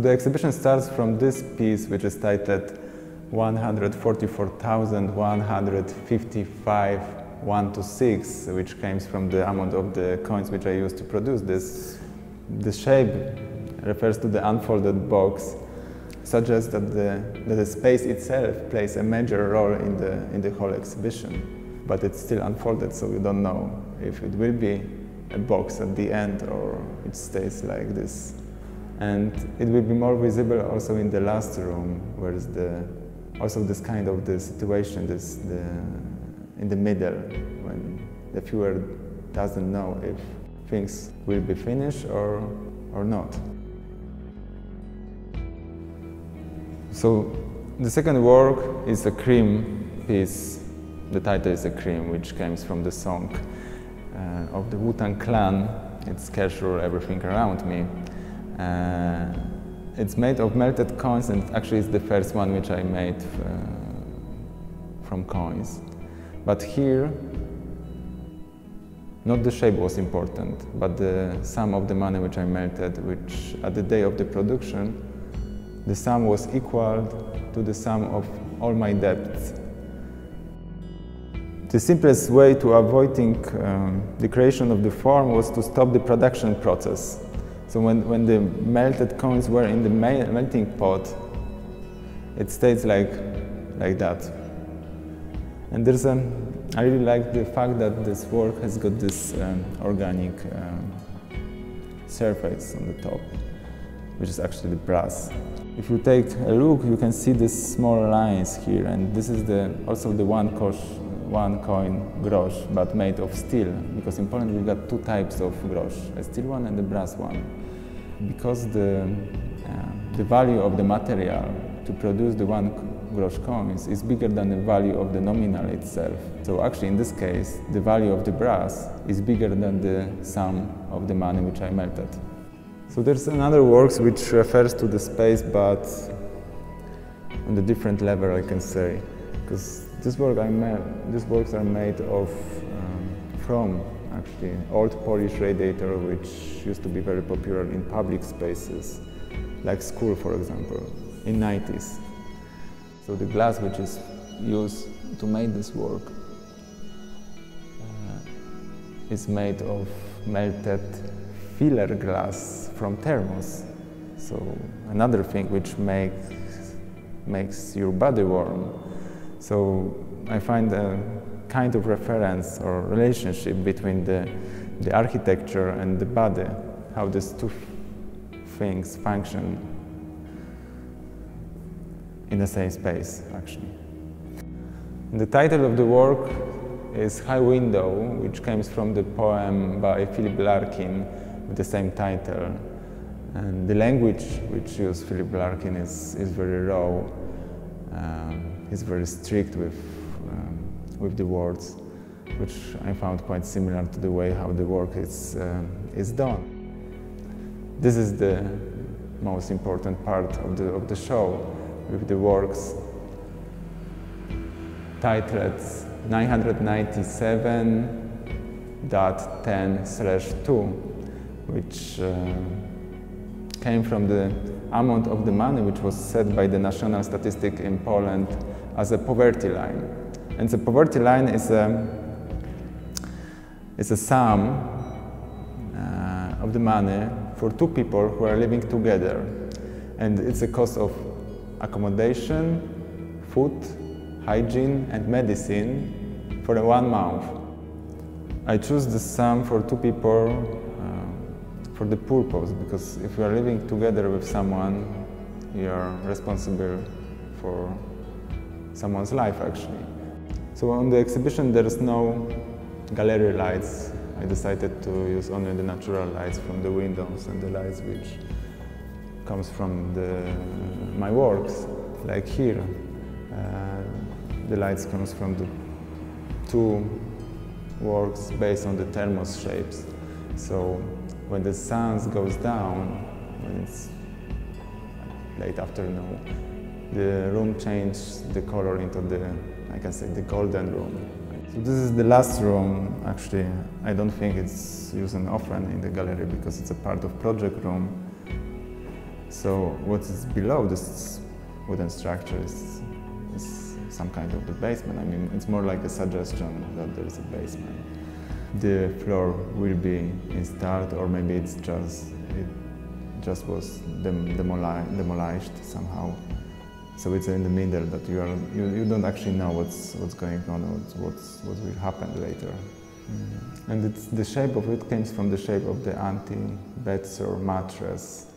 the exhibition starts from this piece, which is titled 144,155 1 to 6, which comes from the amount of the coins which I used to produce this. The shape refers to the unfolded box, suggests that the space itself plays a major role in the whole exhibition. But it's still unfolded, so you don't know if it will be a box at the end or it stays like this. And it will be more visible also in the last room, where is also this kind of the situation, in the middle, when the viewer doesn't know if things will be finished or not. So the second work is a cream piece. The title is a cream, which comes from the song of the Wu-Tang Clan. It's casual, everything around me. It's made of melted coins, and actually it's the first one which I made from coins. But here, not the shape was important, but the sum of the money which I melted, which at the day of the production, the sum was equal to the sum of all my debts. The simplest way to avoiding the creation of the form was to stop the production process. So when the melted coins were in the melting pot, it stays like that. And I really like the fact that this work has got this organic surface on the top, which is actually the brass. If you take a look, you can see these small lines here, and this is also the one coin grosz, but made of steel, because in Poland we've got two types of grosz, a steel one and a brass one. Because the value of the material to produce the one grosz coins is bigger than the value of the nominal itself. So actually in this case, the value of the brass is bigger than the sum of the money which I melted. So there's another work which refers to the space, but on a different level, I can say, because these works are made from actually old Polish radiator, which used to be very popular in public spaces, like school, for example, in 90s. So the glass which is used to make this work is made of melted filler glass from thermos. So another thing which makes your body warm. So I find a kind of reference or relationship between the architecture and the body, how these two things function in the same space, actually. And the title of the work is High Window, which comes from the poem by Philip Larkin with the same title. And the language which used Philip Larkin is very raw. He's very strict with the words, which I found quite similar to the way how the work is done. This is the most important part of the show, with the works titled 997.10/2, which came from the amount of the money which was set by the National Statistic in Poland as a poverty line. And the poverty line is a sum of the money for two people who are living together. And it's a cost of accommodation, food, hygiene and medicine for 1 month. I choose the sum for two people for the purpose, because if you are living together with someone, you are responsible for someone's life, actually. So on the exhibition there is no gallery lights. I decided to use only the natural lights from the windows and the lights which comes from my works, like here. The lights comes from the two works based on the thermos shapes. So when the sun goes down, when it's late afternoon, the room changes the color into I can say, the golden room. So this is the last room. Actually, I don't think it's used often in the gallery because it's a part of project room. So what is below this wooden structure is some kind of the basement. I mean, it's more like a suggestion that there is a basement. The floor will be installed, or maybe it just was demolished somehow. So it's in the middle that you don't actually know what's going on, what will happen later. And the shape of it comes from the shape of the anti-beds or mattress.